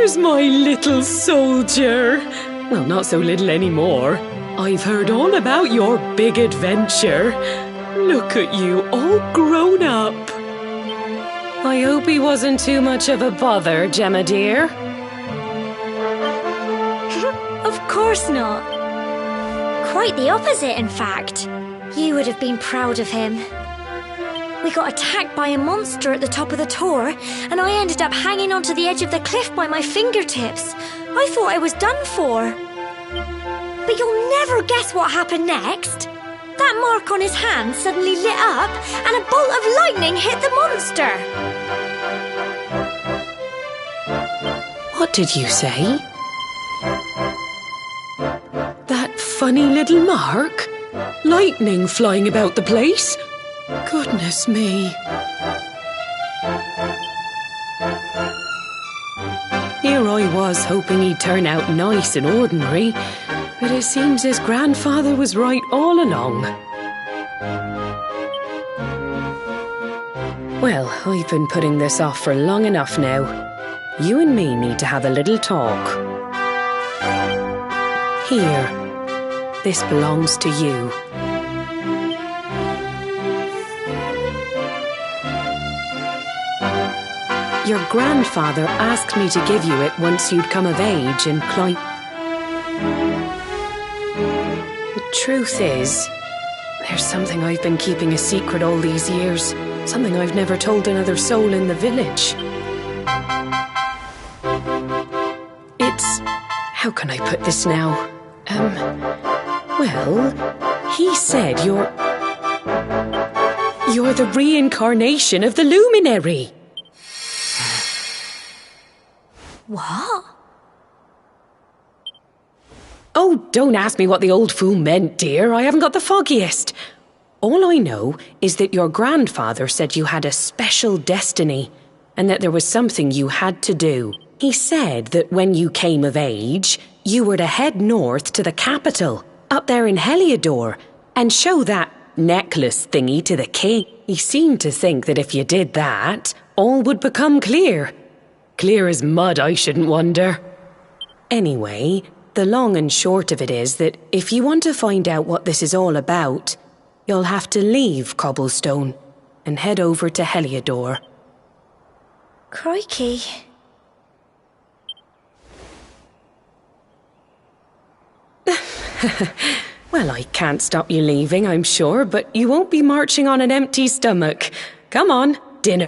Here's my little soldier. Well, not so little anymore. I've heard all about your big adventure. Look at you, all grown up. I hope he wasn't too much of a bother, Gemma dear. Of course not. Quite the opposite, in fact. You would have been proud of him. We got attacked by a monster at the top of the tor, and I ended up hanging onto the edge of the cliff by my fingertips. I thought I was done for. But you'll never guess what happened next. That mark on his hand suddenly lit up, and a bolt of lightning hit the monster. What did you say? That funny little mark? Lightning flying about the place? Goodness me. Here I was hoping he'd turn out nice and ordinary, but it seems his grandfather was right all along. Well, I've been putting this off for long enough now. You and me need to have a little talk. Here, this belongs to you. Your grandfather asked me to give you it once you'd come of age and climb. The truth is, there's something I've been keeping a secret all these years. Something I've never told another soul in the village. It's... how can I put this now? Well, he said you're the reincarnation of the luminary. What? Oh, don't ask me what the old fool meant, dear. I haven't got the foggiest. All I know is that your grandfather said you had a special destiny and that there was something you had to do. He said that when you came of age, you were to head north to the capital, up there in Heliodor, and show that necklace thingy to the king. He seemed to think that if you did that, all would become clear. Clear as mud, I shouldn't wonder. Anyway, the long and short of it is that if you want to find out what this is all about, you'll have to leave Cobblestone and head over to Heliodor. Crikey. Well, I can't stop you leaving, I'm sure, but you won't be marching on an empty stomach. Come on, dinner.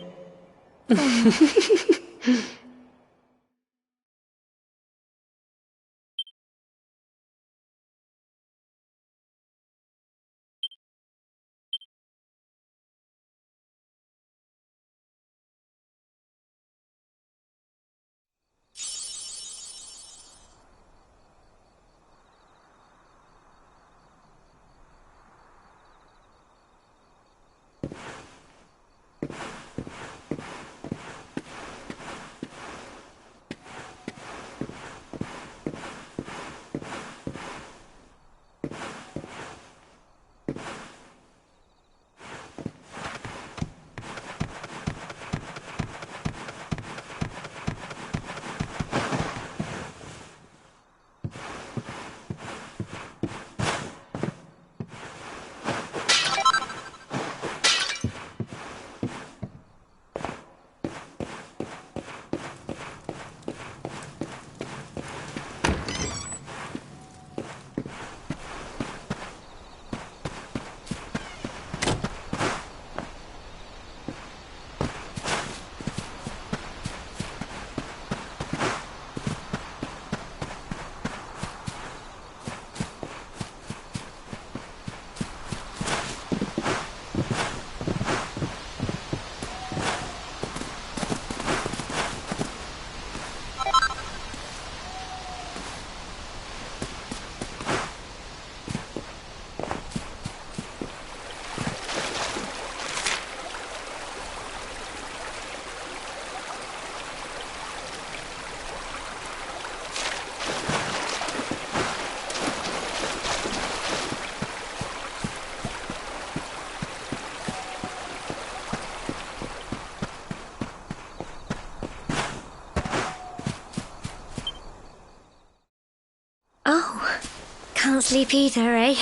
Can't sleep either, eh?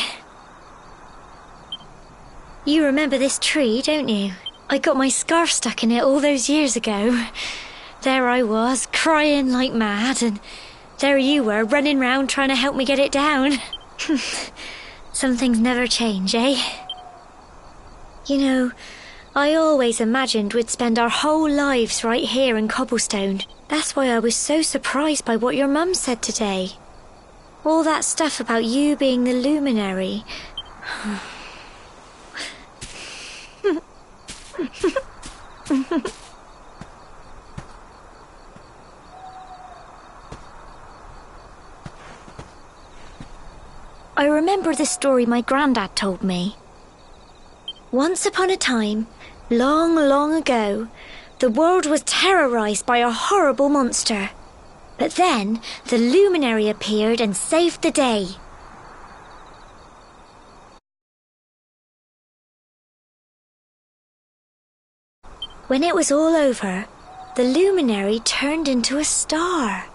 You remember this tree, don't you? I got my scarf stuck in it all those years ago. There I was, crying like mad, and there you were, running round trying to help me get it down. Some things never change, eh? You know, I always imagined we'd spend our whole lives right here in Cobblestone. That's why I was so surprised by what your mum said today. All that stuff about you being the luminary. I remember the story my granddad told me. Once upon a time, long, long ago, the world was terrorized by a horrible monster. But then, the luminary appeared and saved the day. When it was all over, the luminary turned into a star,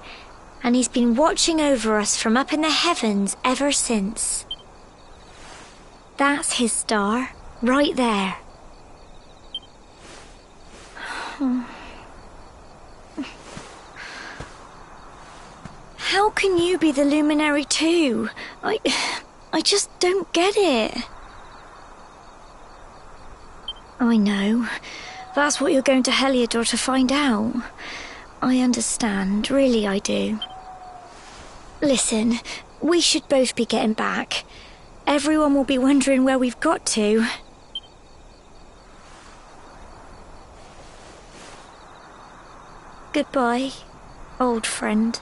and he's been watching over us from up in the heavens ever since. That's his star, right there. How can you be the luminary too? I just don't get it. I know. That's what you're going to Heliodor to find out. I understand, really I do. Listen, we should both be getting back. Everyone will be wondering where we've got to. Goodbye, old friend.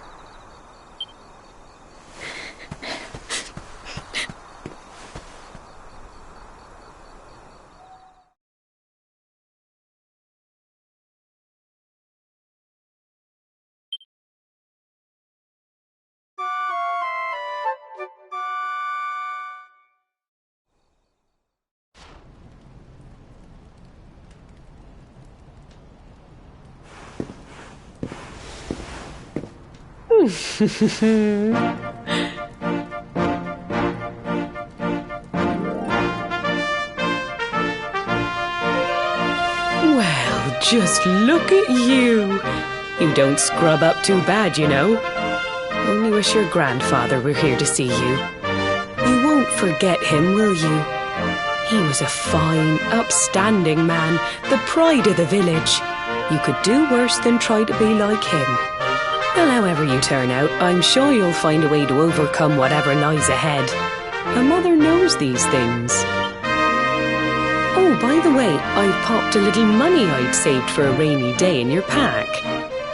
Well, just look at you. You don't scrub up too bad, you know. Only wish your grandfather were here to see you. You won't forget him, will you? He was a fine, upstanding man, the pride of the village. You could do worse than try to be like him. Well, however you turn out, I'm sure you'll find a way to overcome whatever lies ahead. A mother knows these things. Oh, by the way, I've popped a little money I'd saved for a rainy day in your pack.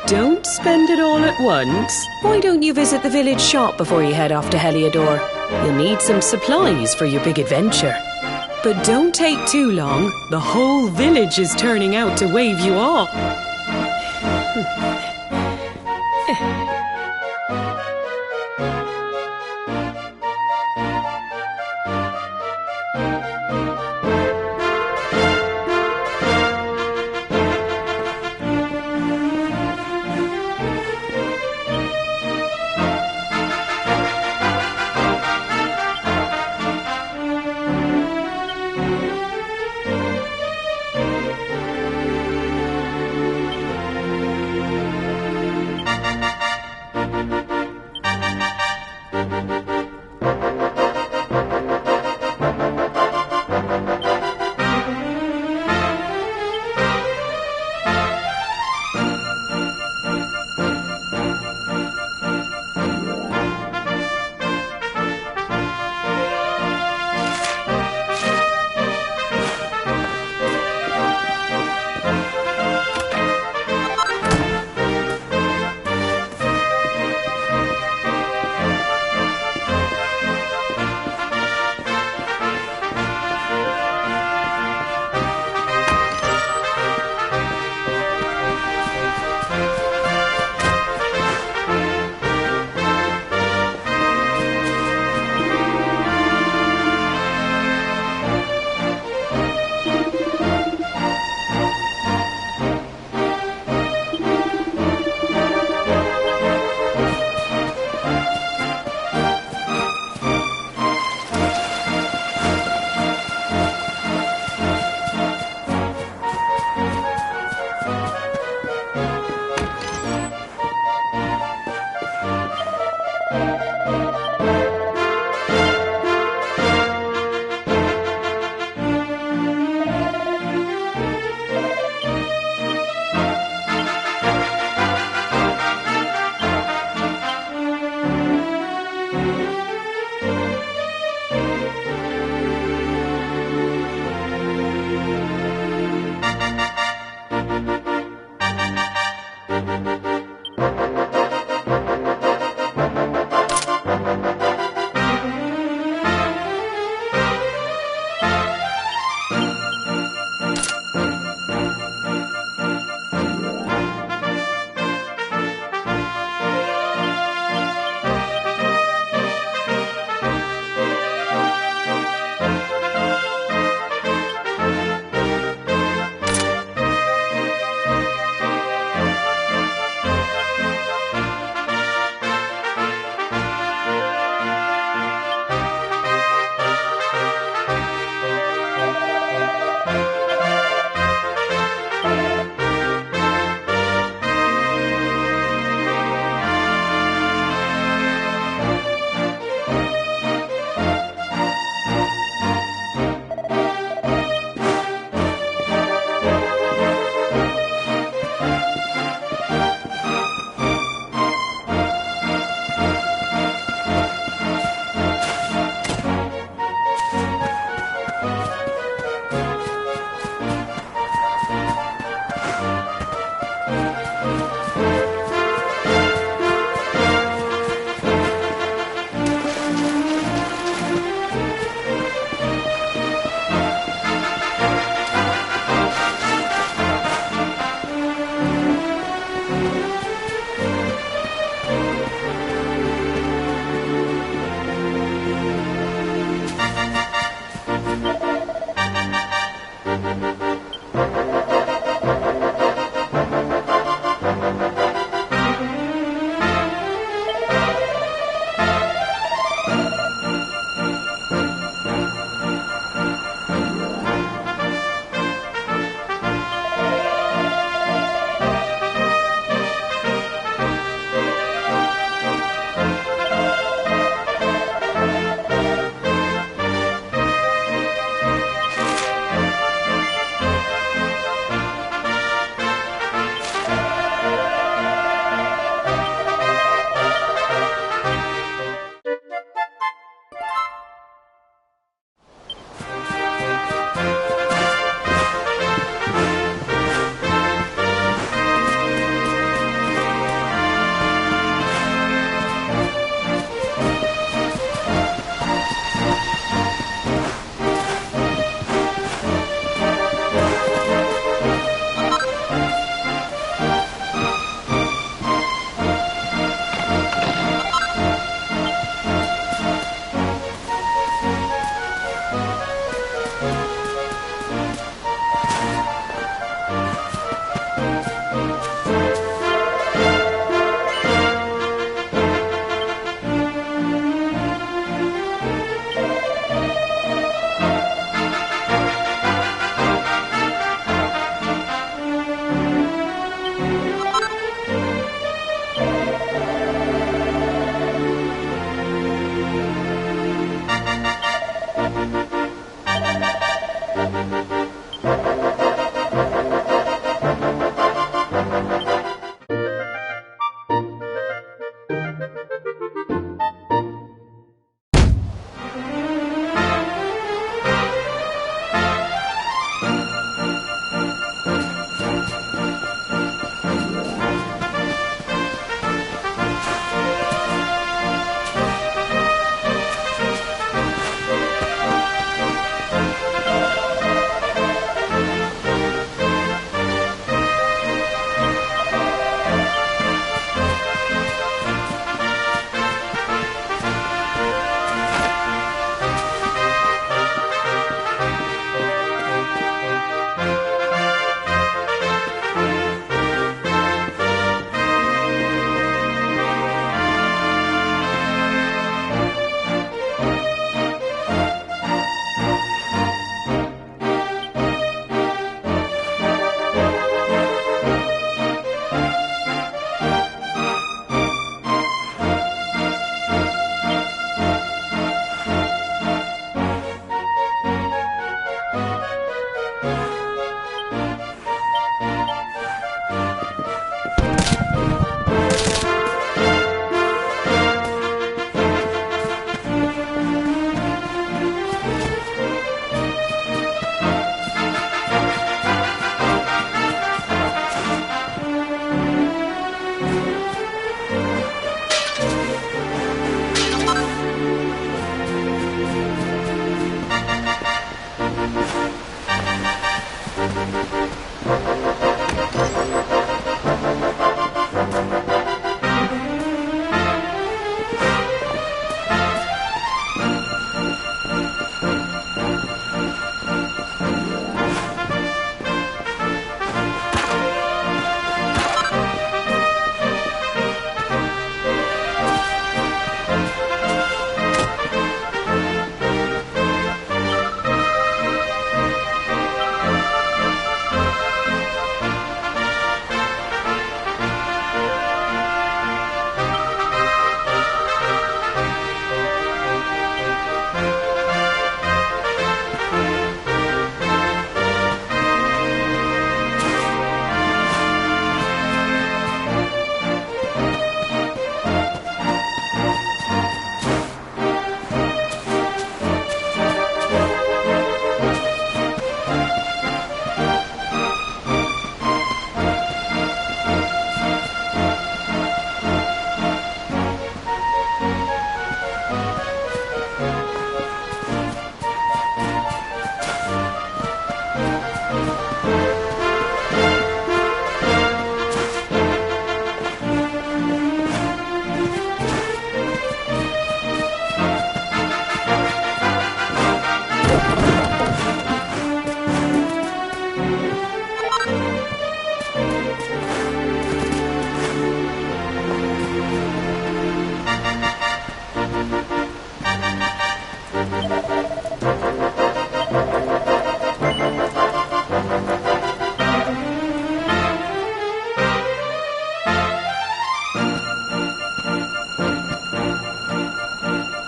Don't spend it all at once. Why don't you visit the village shop before you head off to Heliodor? You'll need some supplies for your big adventure. But don't take too long. The whole village is turning out to wave you off.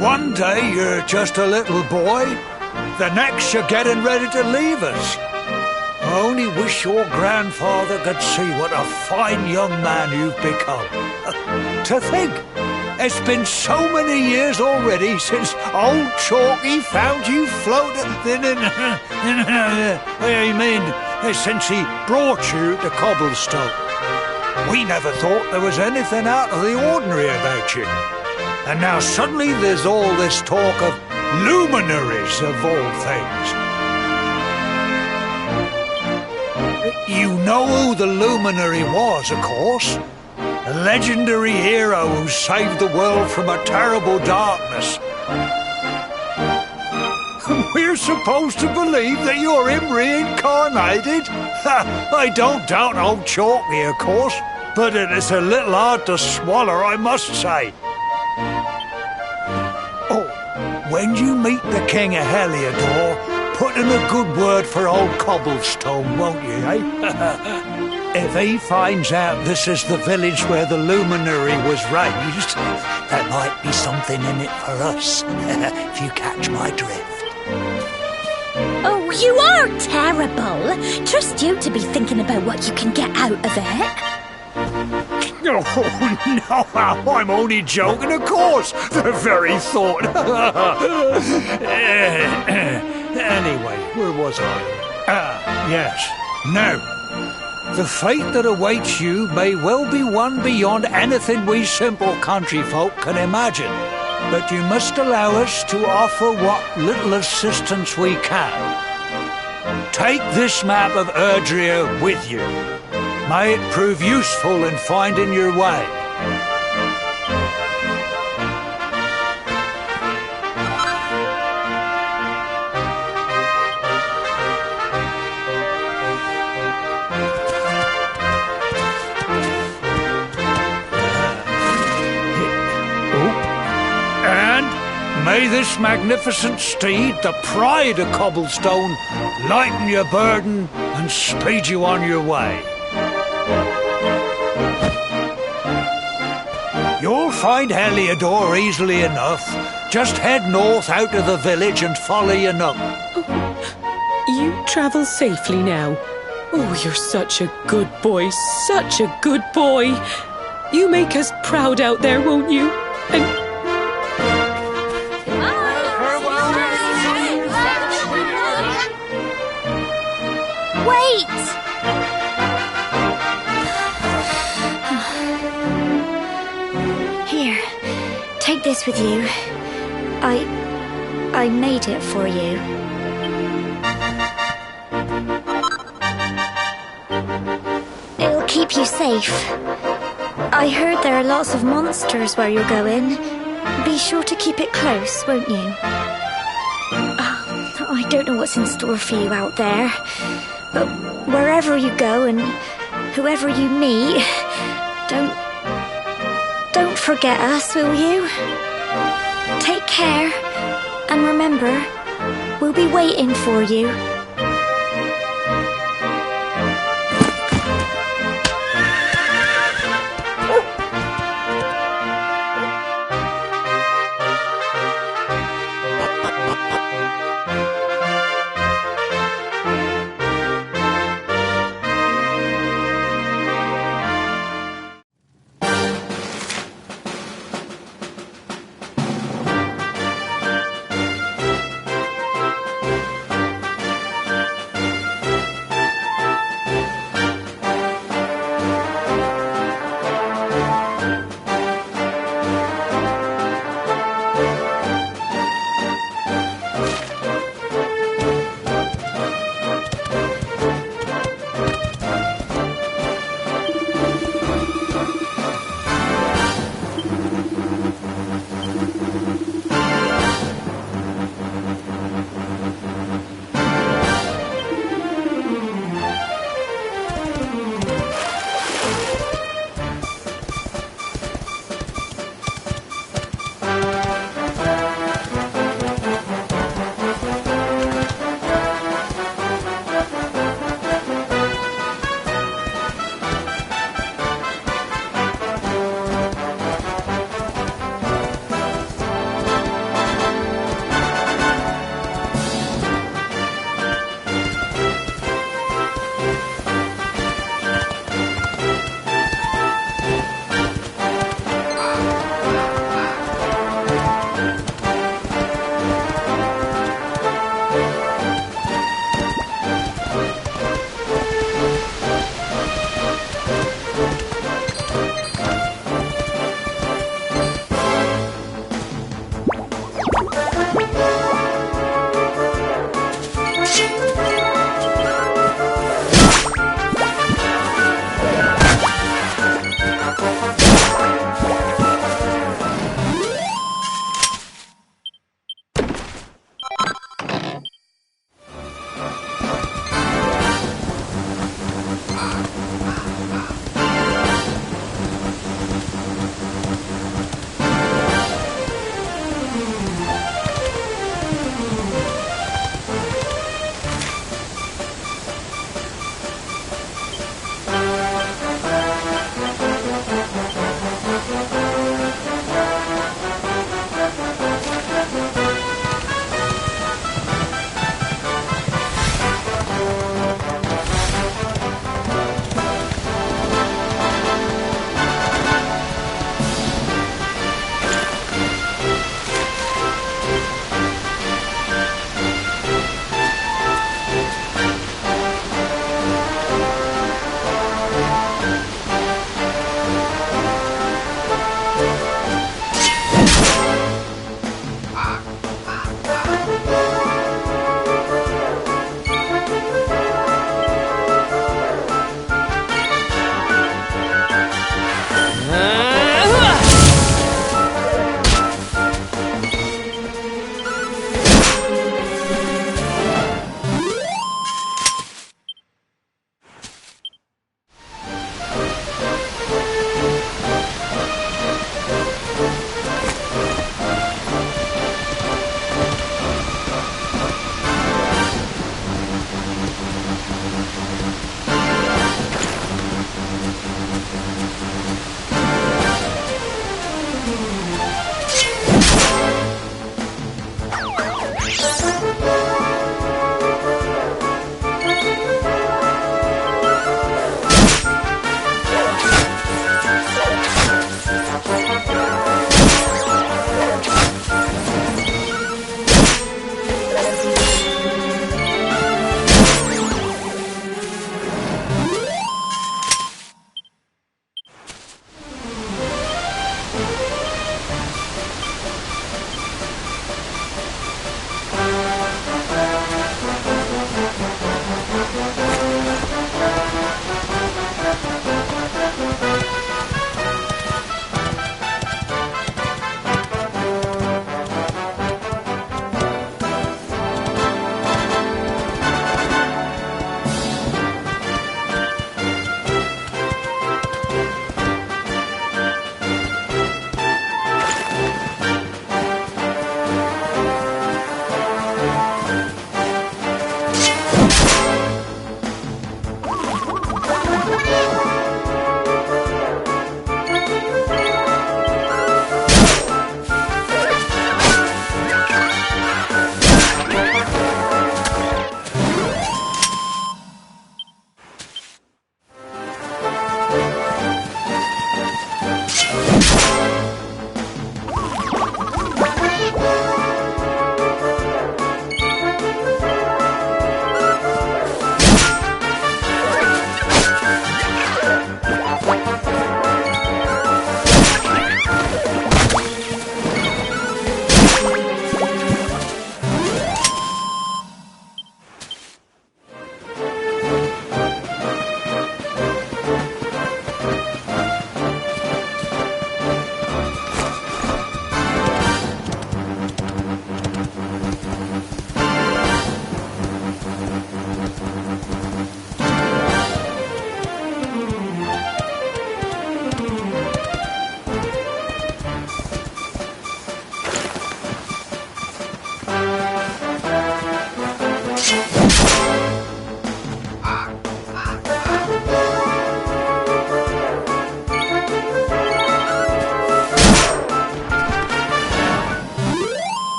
One day you're just a little boy, the next you're getting ready to leave us. I only wish your grandfather could see what a fine young man you've become. To think, it's been so many years already since old Chalky found you floating... since he brought you to Cobblestone. We never thought there was anything out of the ordinary about you. And now suddenly there's all this talk of luminaries of all things. You know who the luminary was, of course. A legendary hero who saved the world from a terrible darkness. We're supposed to believe that you're him reincarnated? I don't doubt old Chalky, of course, but it is a little hard to swallow, I must say. Oh, when you meet the King of Heliodor, put in a good word for old Cobblestone, won't you, eh? If he finds out this is the village where the luminary was raised, there might be something in it for us, if you catch my drift. Oh, you are terrible. Trust you to be thinking about what you can get out of it. Oh, no, I'm only joking, of course. The very thought. Anyway, where was I? Yes. Now, the fate that awaits you may well be one beyond anything we simple country folk can imagine. But you must allow us to offer what little assistance we can. Take this map of Erdrea with you. May it prove useful in finding your way. May this magnificent steed, the pride of Cobblestone, lighten your burden and speed you on your way. You'll find Heliodor easily enough. Just head north out of the village and follow your nook. You travel safely now. Oh, you're such a good boy, such a good boy. You make us proud out there, won't you? And... Wait! Here, take this with you. I made it for you. It'll keep you safe. I heard there are lots of monsters where you're going. Be sure to keep it close, won't you? I don't know what's in store for you out there. But wherever you go and whoever you meet, don't forget us, will you? Take care, and remember, we'll be waiting for you.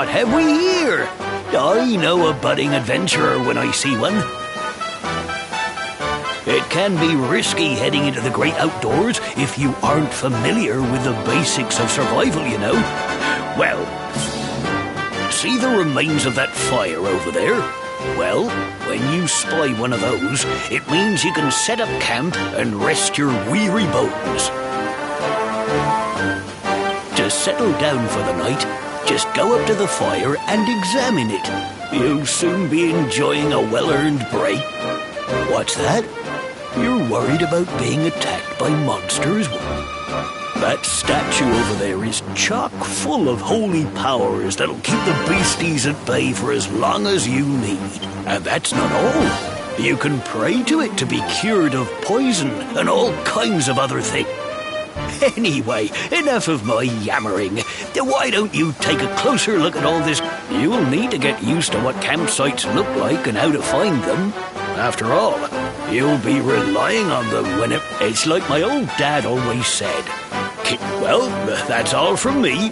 what have we here? I know a budding adventurer when I see one. It can be risky heading into the great outdoors if you aren't familiar with the basics of survival, you know. Well, see the remains of that fire over there? Well, when you spy one of those, it means you can set up camp and rest your weary bones. To settle down for the night, just go up to the fire and examine it. You'll soon be enjoying a well-earned break. What's that? You're worried about being attacked by monsters? That statue over there is chock full of holy powers that'll keep the beasties at bay for as long as you need. And that's not all. You can pray to it to be cured of poison and all kinds of other things. Anyway, enough of my yammering. Why don't you take a closer look at all this? You'll need to get used to what campsites look like and how to find them. After all, you'll be relying on them when it's like my old dad always said. Well, that's all from me.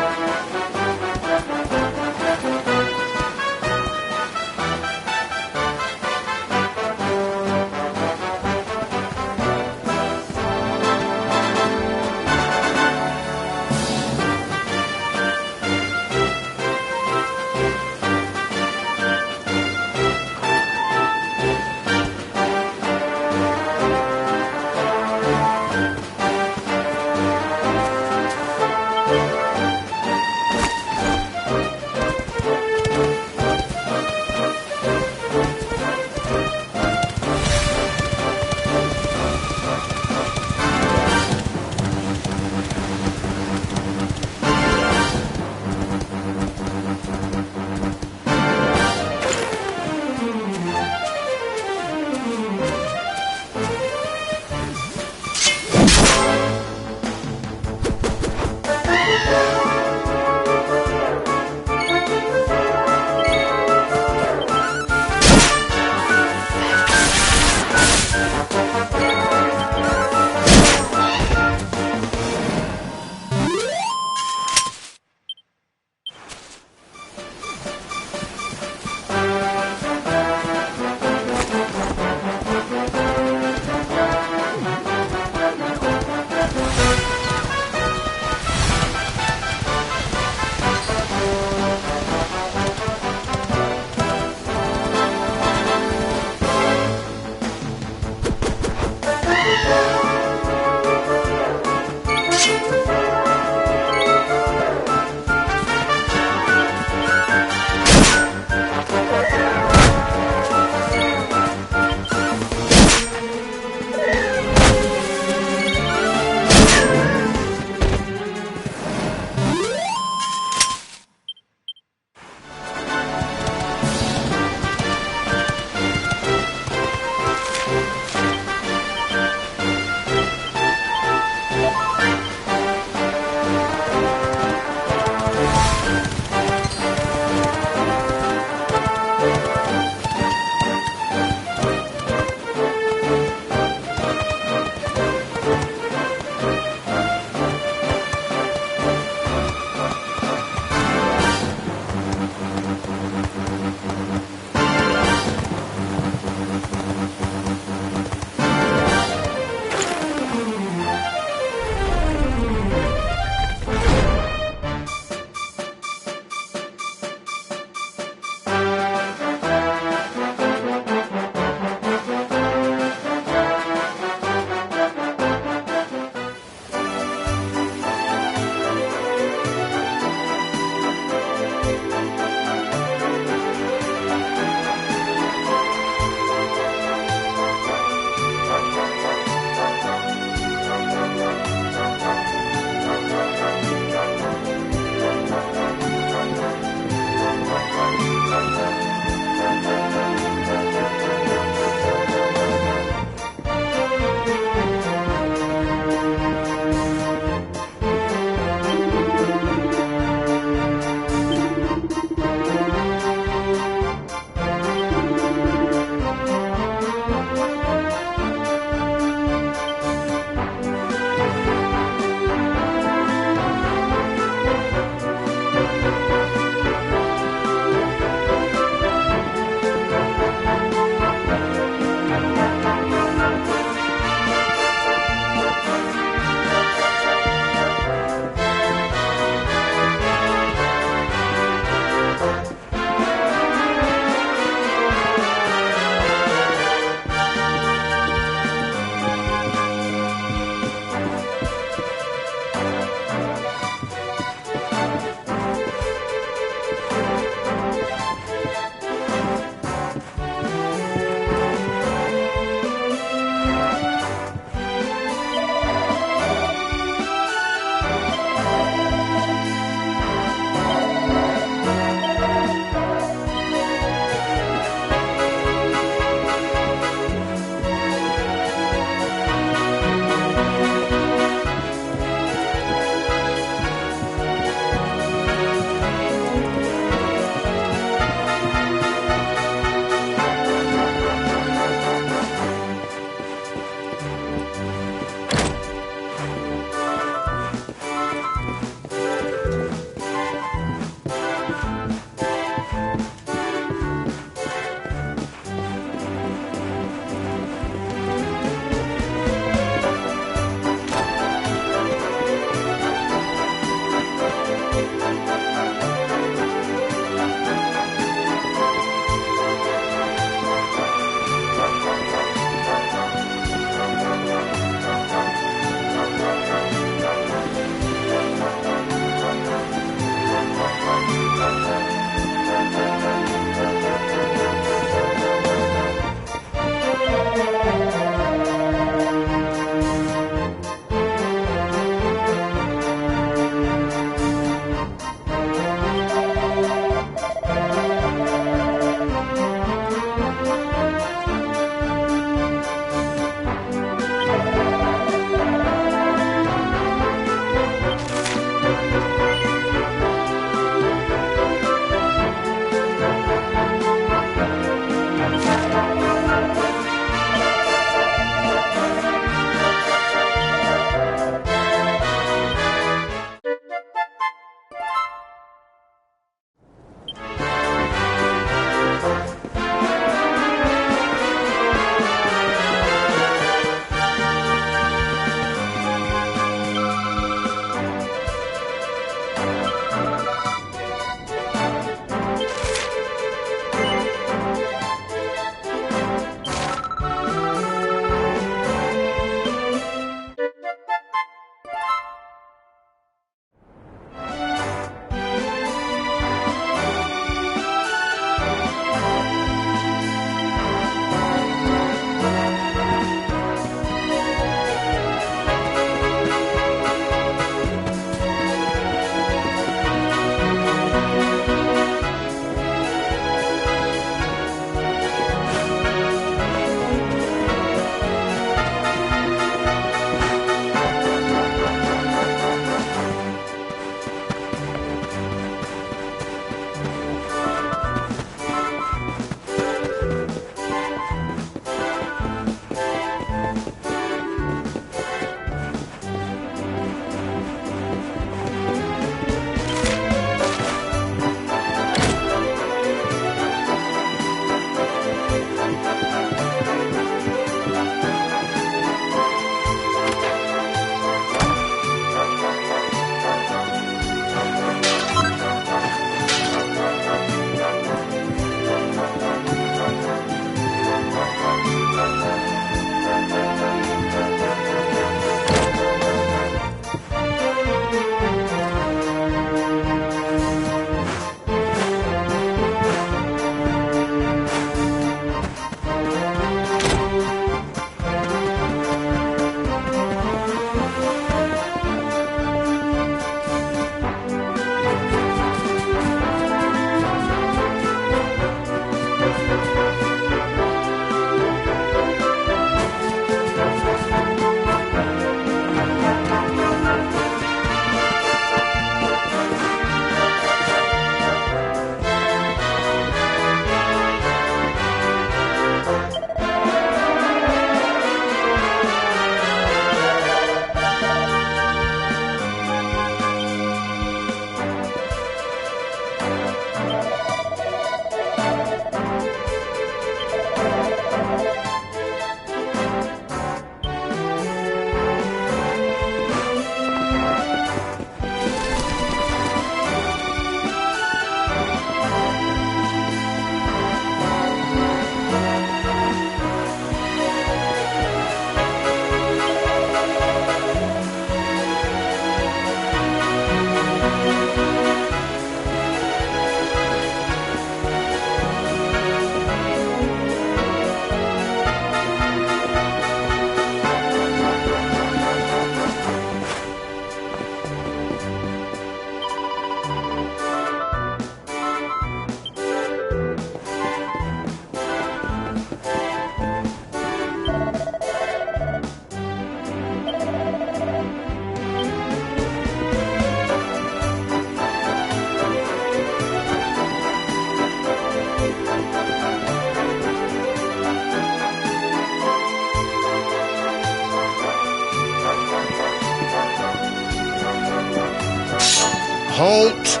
Halt!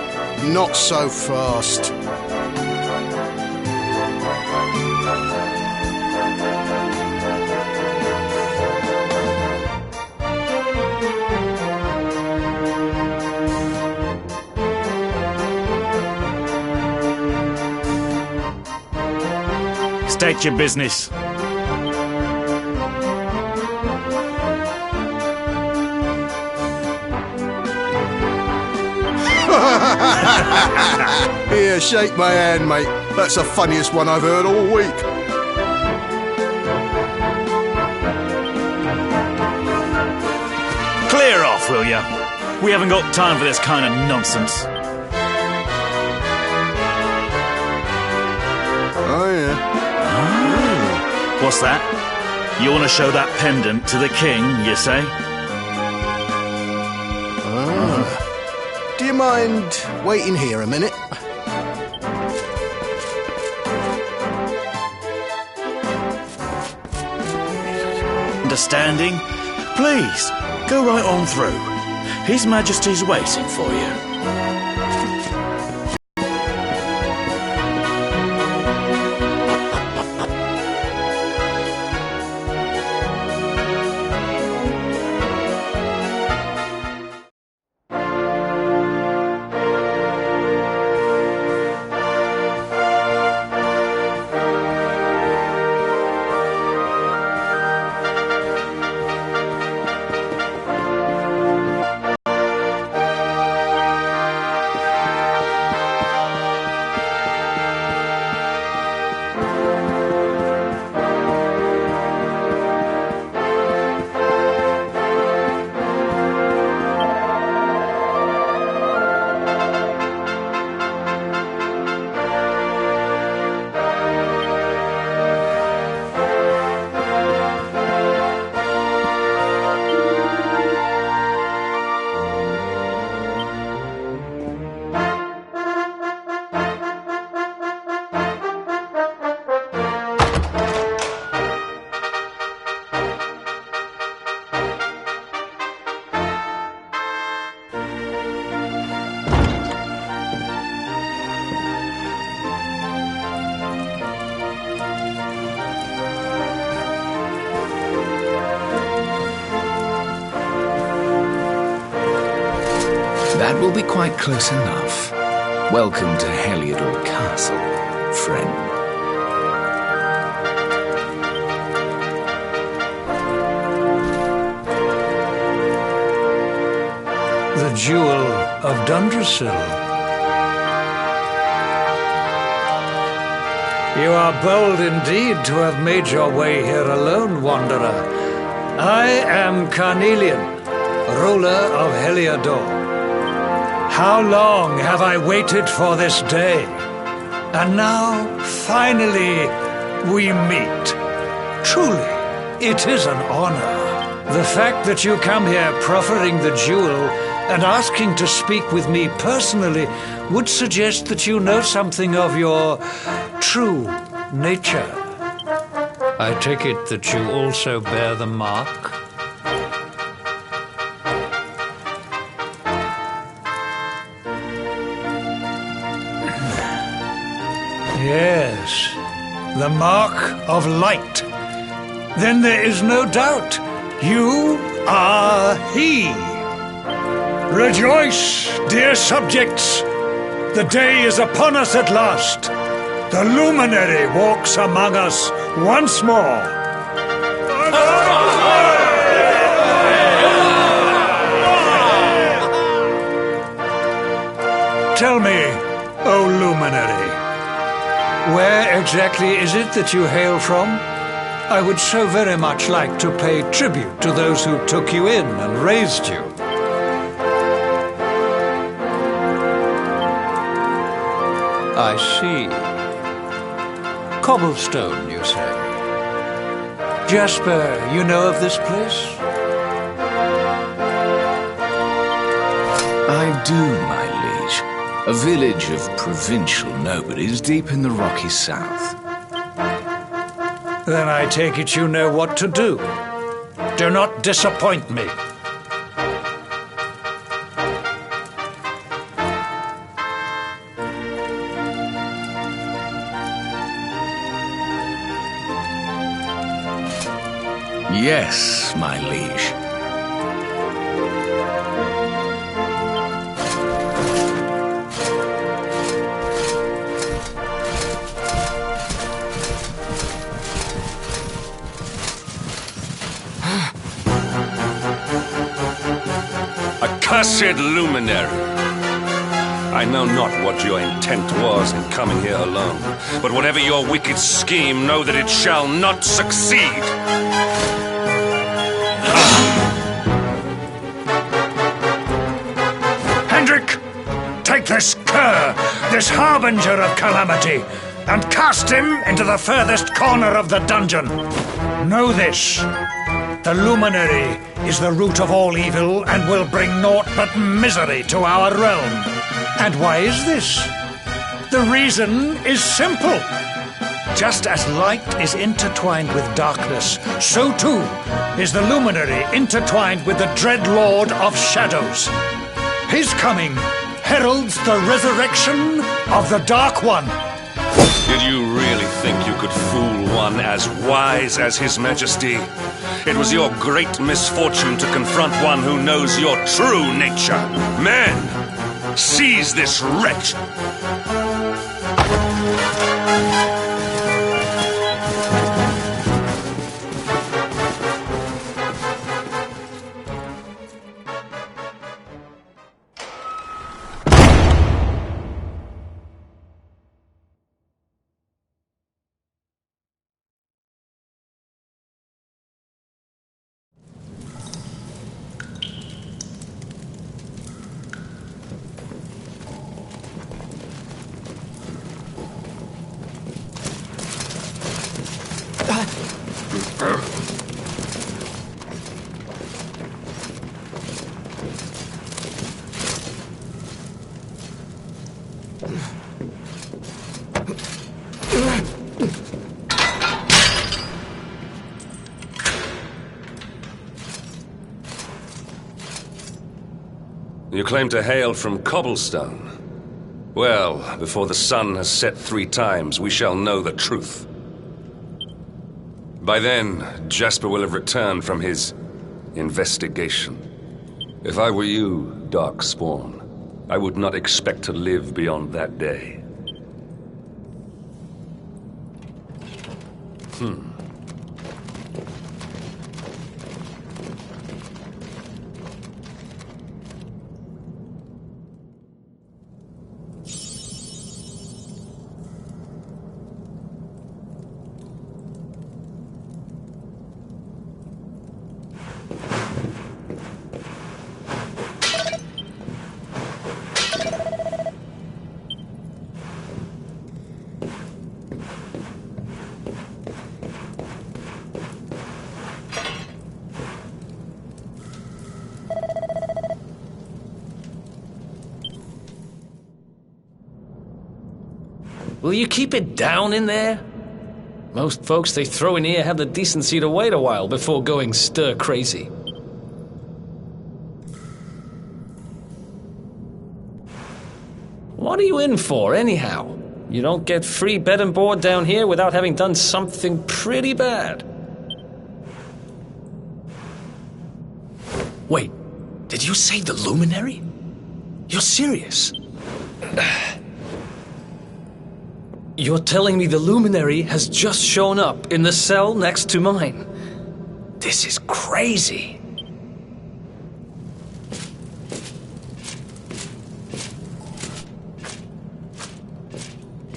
Not so fast. State your business. Here, shake my hand, mate. That's the funniest one I've heard all week. Clear off, will ya? We haven't got time for this kind of nonsense. Oh, yeah. What's that? You want to show that pendant to the king, you say? Do you mind waiting here a minute? Understanding? Please, go right on through. His Majesty's waiting for you. That will be quite close enough. Welcome to Hellodark Castle, friend. The Jewel of Dundrasil. You are bold indeed to have made your way here alone, Wanderer. I am Carnelian, ruler of Heliodor. How long have I waited for this day? And now, finally, we meet. Truly, it is an honor. The fact that you come here proffering the jewel and asking to speak with me personally would suggest that you know something of your true nature. I take it that you also bear the mark? Yes, the mark of light. Then there is no doubt. You are he. Rejoice, dear subjects. The day is upon us at last. The luminary walks among us once more. Tell me, O luminary, where exactly is it that you hail from? I would so very much like to pay tribute to those who took you in and raised you. I see. Cobblestone, you say? Jasper, you know of this place? I do, my liege. A village of provincial nobodies deep in the rocky south. Then I take it you know what to do. Do not disappoint me. Yes, my liege. Accursed luminary! I know not what your intent was in coming here alone, but whatever your wicked scheme, know that it shall not succeed! Hendrik, take this cur, this harbinger of calamity, and cast him into the furthest corner of the dungeon. Know this. The luminary is the root of all evil and will bring naught but misery to our realm. And why is this? The reason is simple. Just as light is intertwined with darkness, so too is the luminary intertwined with the dread lord of shadows. His coming heralds the resurrection of the Dark One. Did you really think you could fool one as wise as His Majesty? It was your great misfortune to confront one who knows your true nature. Men, seize this wretch! You claim to hail from Cobblestone. Well, before the sun has set 3 times, we shall know the truth. By then, Jasper will have returned from his investigation. If I were you, Darkspawn, I would not expect to live beyond that day. Will you keep it down in there? Most folks they throw in here have the decency to wait a while before going stir crazy. What are you in for, anyhow? You don't get free bed and board down here without having done something pretty bad. Wait, did you say the Luminary? You're serious? You're telling me the Luminary has just shown up in the cell next to mine? This is crazy.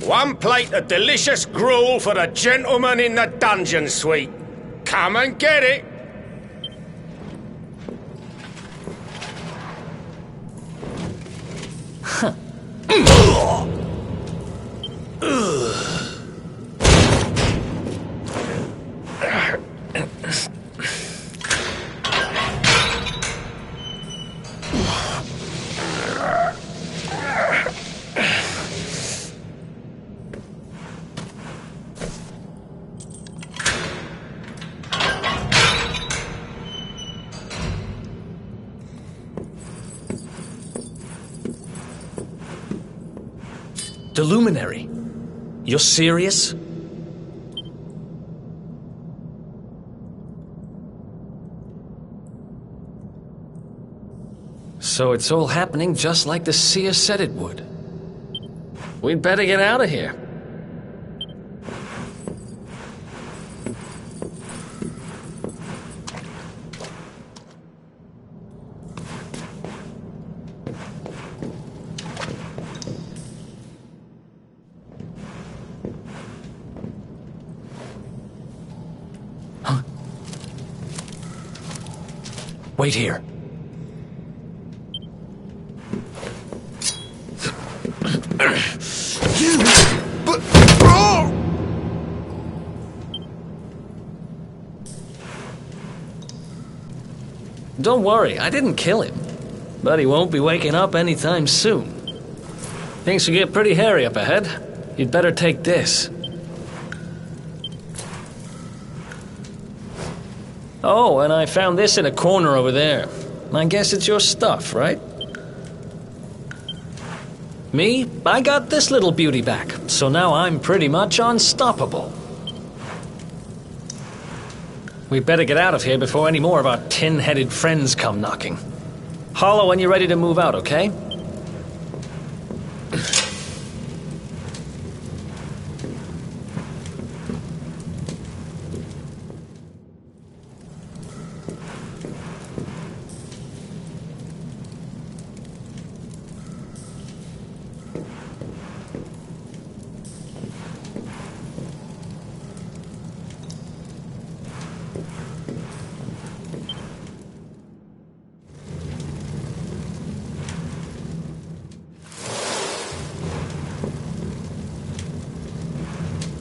One plate of delicious gruel for the gentleman in the dungeon suite. Come and get it. Huh. The Luminary? You're serious? So it's all happening just like the seer said it would. We'd better get out of here. Huh? Wait here. But... Oh! Don't worry, I didn't kill him. But he won't be waking up anytime soon. Things will get pretty hairy up ahead. You'd better take this. Oh, and I found this in a corner over there. I guess it's your stuff, right? Me? I got this little beauty back, so now I'm pretty much unstoppable. We better get out of here before any more of our tin-headed friends come knocking. Holler when you're ready to move out, okay?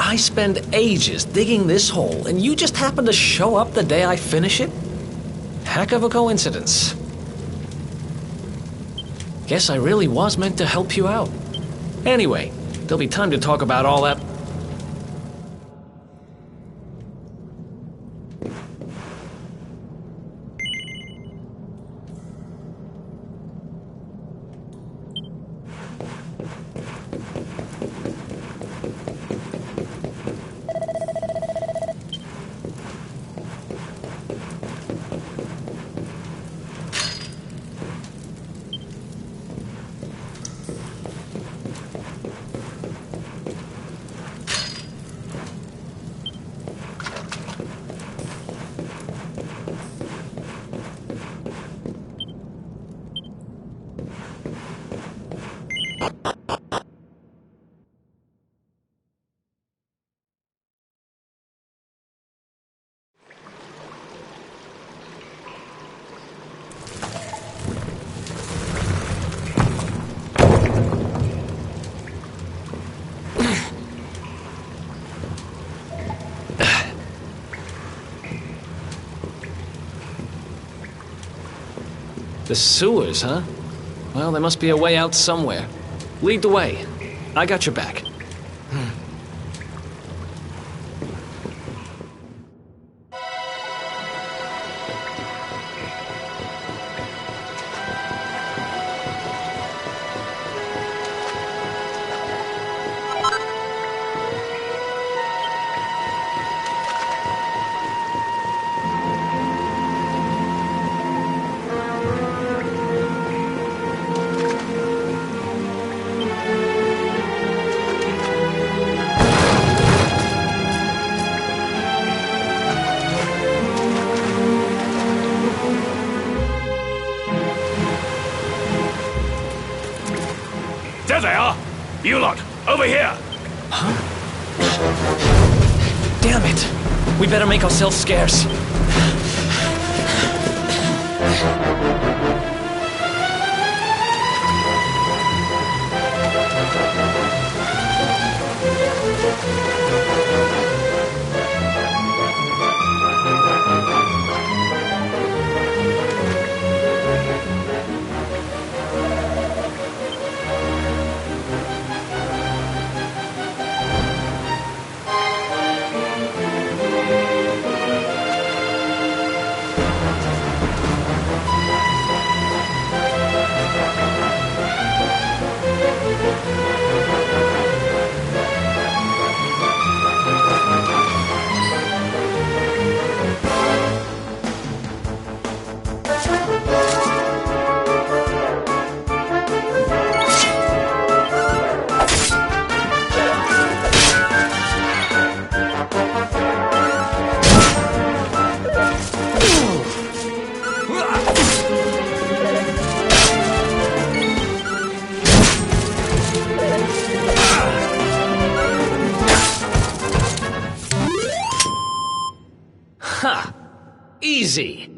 I spend ages digging this hole, and you just happen to show up the day I finish it? Heck of a coincidence. Guess I really was meant to help you out. Anyway, there'll be time to talk about all that. The sewers, huh? Well, there must be a way out somewhere. Lead the way. I got your back. There they are! You lot, over here! Huh? Damn it! We better make ourselves scarce. crazy.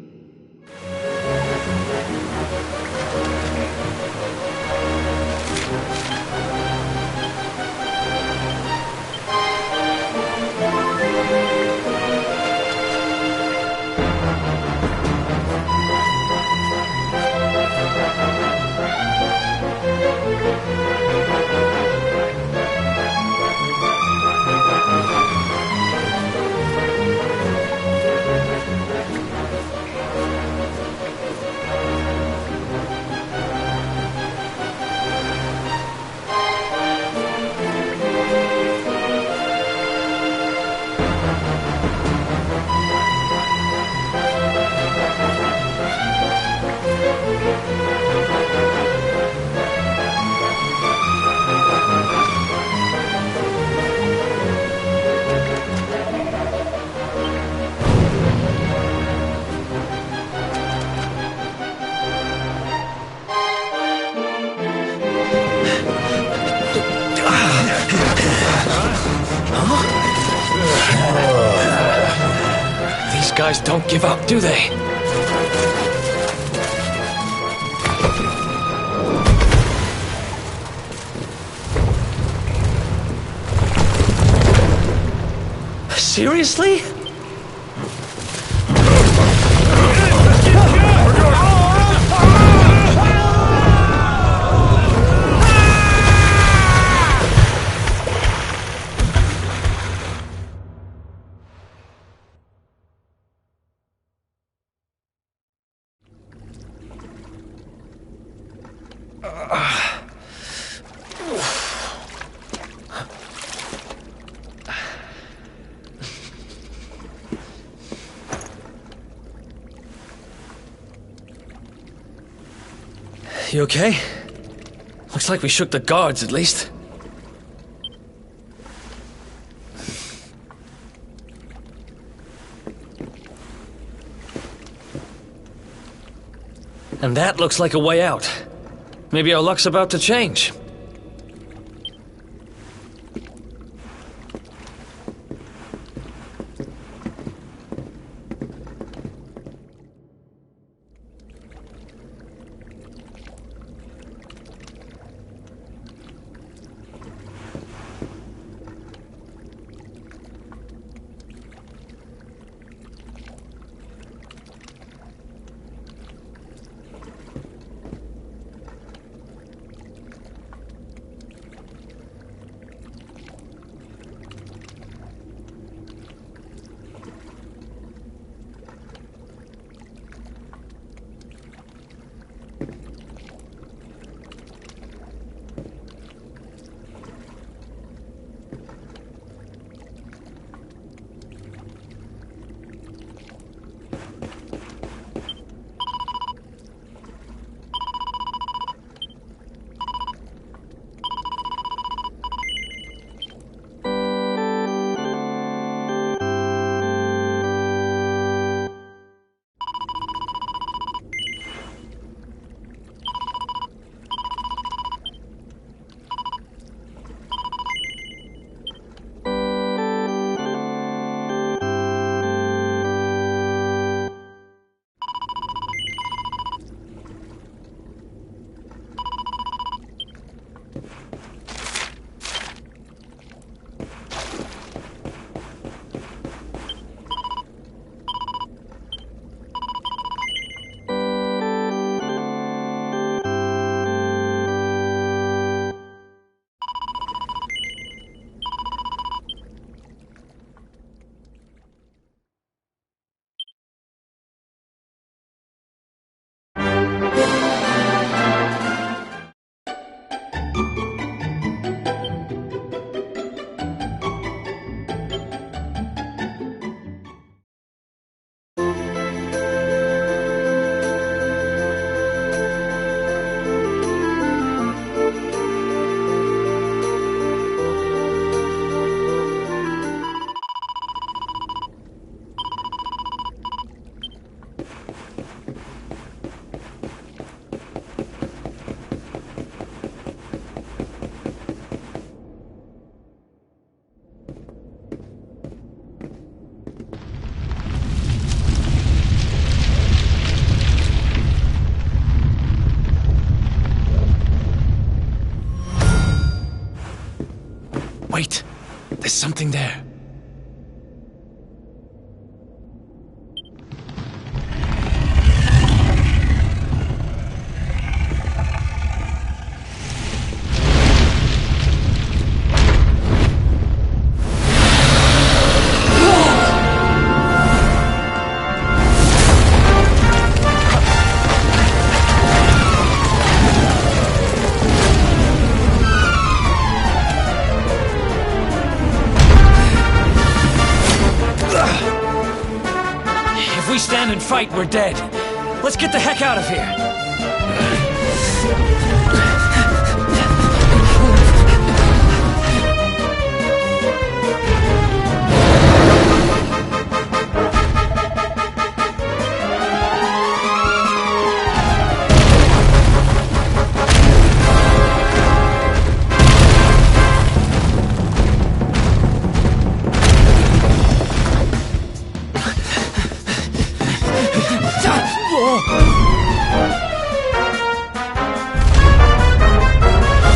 These guys don't give up, do they? Seriously? You okay? Looks like we shook the guards, at least. And that looks like a way out. Maybe our luck's about to change. Wait, there's something there. If we stand and fight, we're dead. Let's get the heck out of here.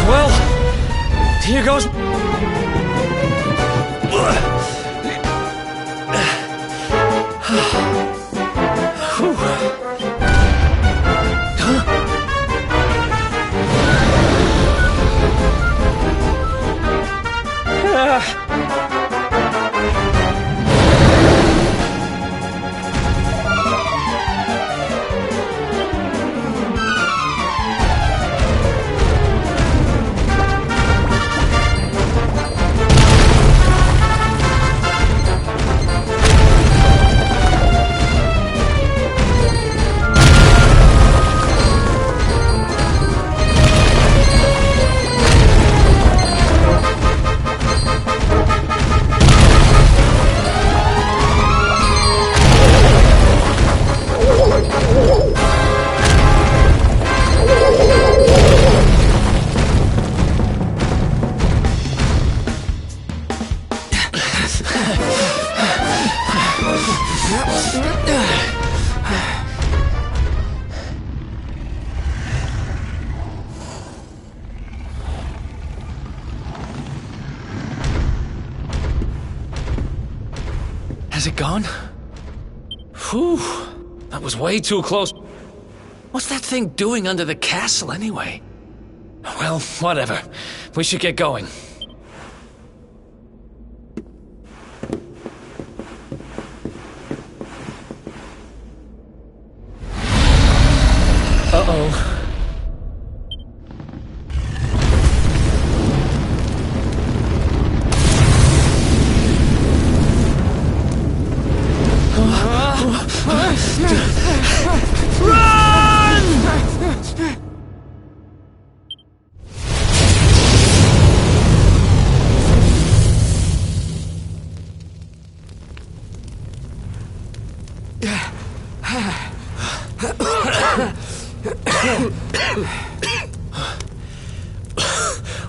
Well, here goes. Has it gone? Whew, that was way too close. What's that thing doing under the castle anyway? Well, whatever. We should get going. Uh-oh.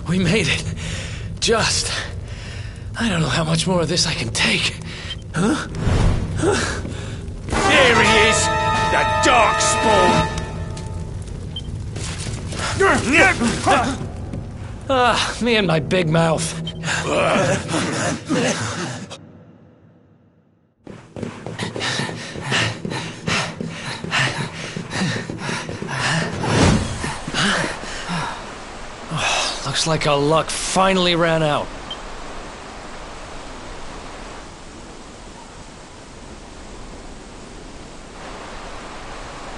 We made it. Just. I don't know how much more of this I can take. Huh? Here he is! The Darkspawn! Ah, me and my big mouth. Looks like our luck finally ran out.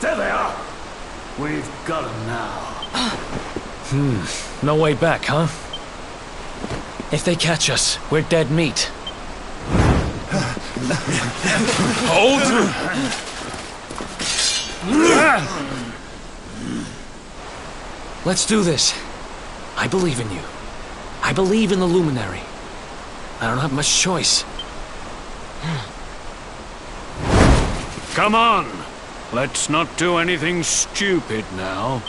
There they are! We've got them now. No way back, huh? If they catch us, we're dead meat. Hold! Let's do this. I believe in you. I believe in the Luminary. I don't have much choice. Come on! Let's not do anything stupid now.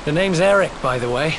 The name's Eric, by the way.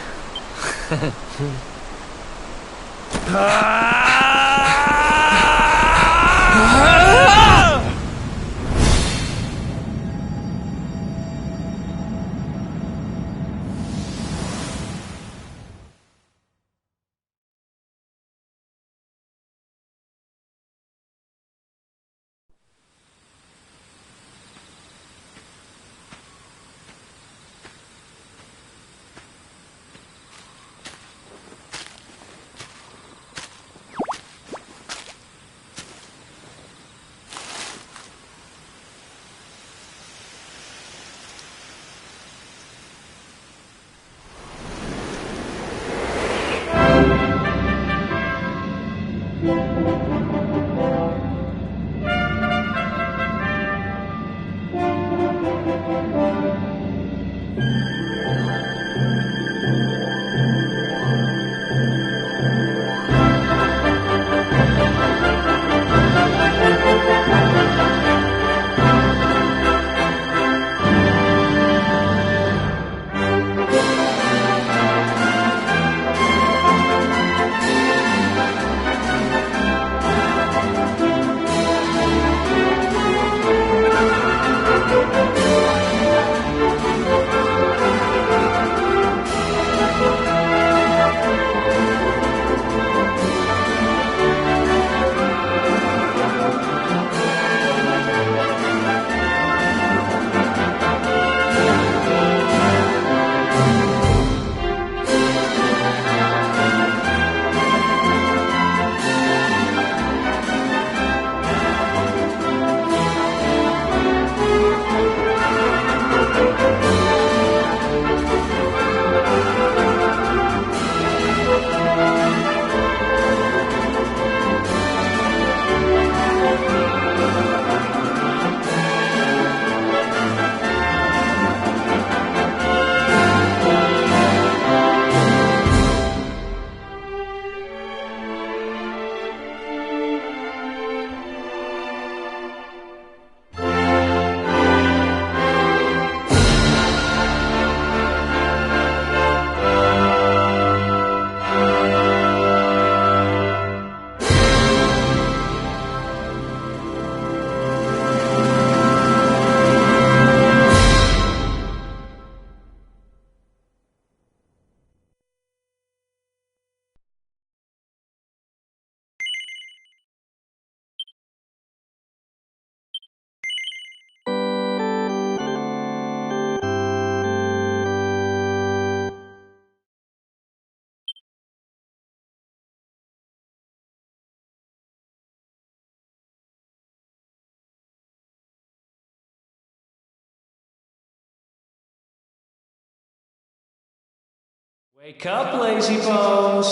Wake up, lazy bones.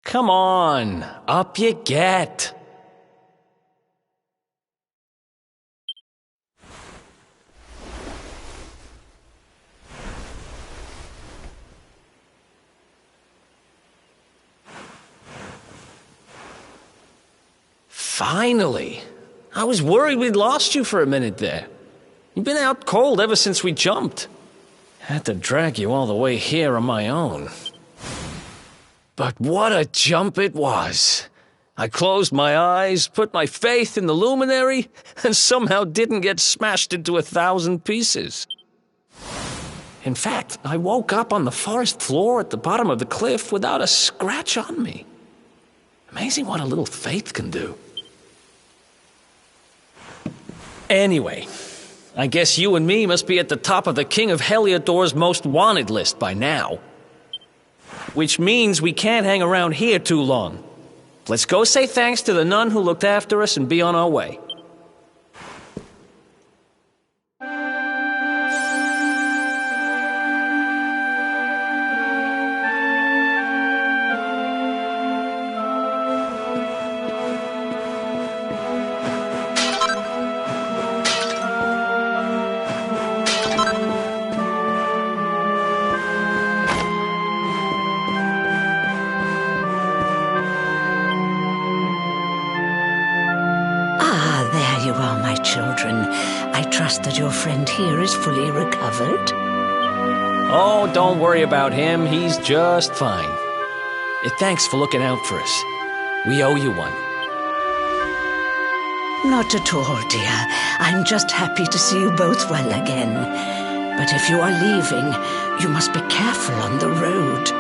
Come on, up you get. Finally! I was worried we'd lost you for a minute there. You've been out cold ever since we jumped. Had to drag you all the way here on my own. But what a jump it was! I closed my eyes, put my faith in the luminary, and somehow didn't get smashed into 1,000 pieces. In fact, I woke up on the forest floor at the bottom of the cliff without a scratch on me. Amazing what a little faith can do. Anyway, I guess you and me must be at the top of the King of Heliodor's most wanted list by now. Which means we can't hang around here too long. Let's go say thanks to the nun who looked after us and be on our way. Children, I trust that your friend here is fully recovered. Oh, don't worry about him. He's just fine. Thanks for looking out for us. We owe you one. Not at all, dear. I'm just happy to see you both well again. But if you are leaving, you must be careful on the road.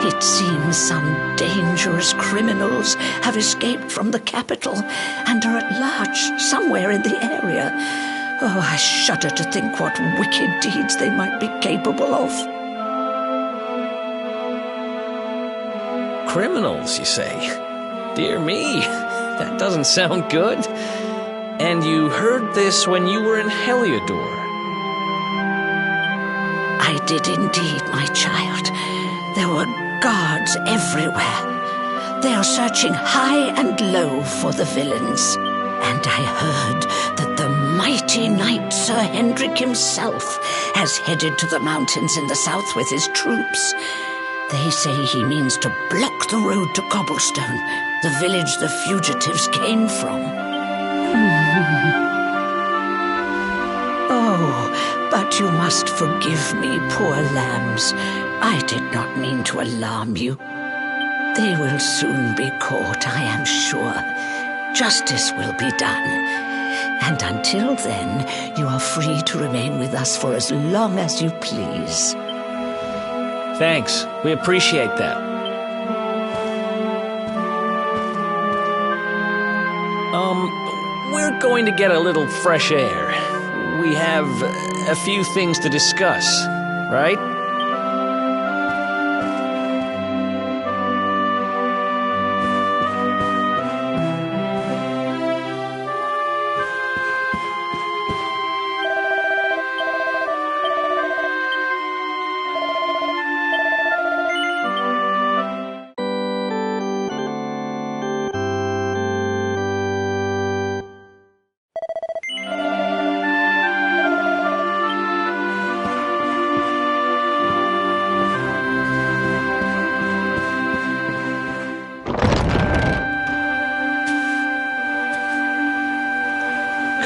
It seems some dangerous criminals have escaped from the capital and are at large somewhere in the area. Oh, I shudder to think what wicked deeds they might be capable of. Criminals, you say? Dear me, that doesn't sound good. And you heard this when you were in Heliodor? I did indeed, my child. There were guards everywhere. They are searching high and low for the villains. And I heard that the mighty knight Sir Hendrik himself has headed to the mountains in the south with his troops. They say he means to block the road to Cobblestone, the village the fugitives came from. Oh, but you must forgive me, poor lambs. I did not mean to alarm you. They will soon be caught, I am sure. Justice will be done. And until then, you are free to remain with us for as long as you please. Thanks. We appreciate that. We're going to get a little fresh air. We have a few things to discuss, right?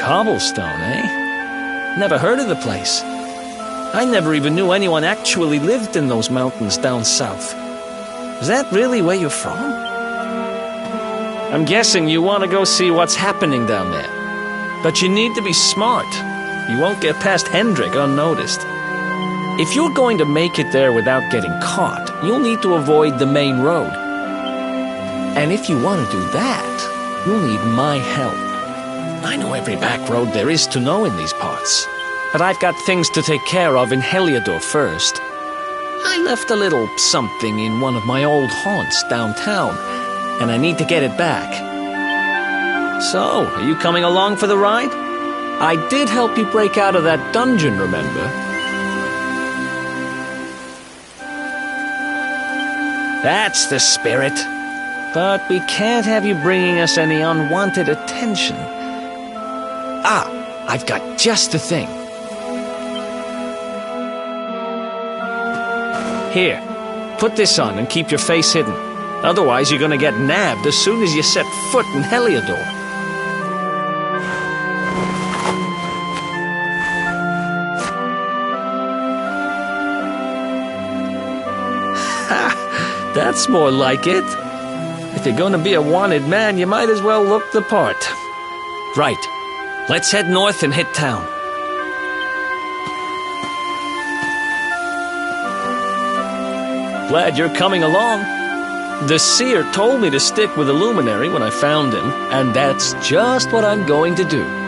Cobblestone, eh? Never heard of the place. I never even knew anyone actually lived in those mountains down south. Is that really where you're from? I'm guessing you want to go see what's happening down there. But you need to be smart. You won't get past Hendrik unnoticed. If you're going to make it there without getting caught, you'll need to avoid the main road. And if you want to do that, you'll need my help. I know every back road there is to know in these parts, but I've got things to take care of in Heliodor first. I left a little something in one of my old haunts downtown, and I need to get it back. So, are you coming along for the ride? I did help you break out of that dungeon, remember? That's the spirit. But we can't have you bringing us any unwanted attention. Ah, I've got just the thing. Here, put this on and keep your face hidden. Otherwise, you're gonna get nabbed as soon as you set foot in Heliodor. Ha! That's more like it. If you're gonna be a wanted man, you might as well look the part. Right. Let's head north and hit town. Glad you're coming along. The seer told me to stick with the luminary when I found him, and that's just what I'm going to do.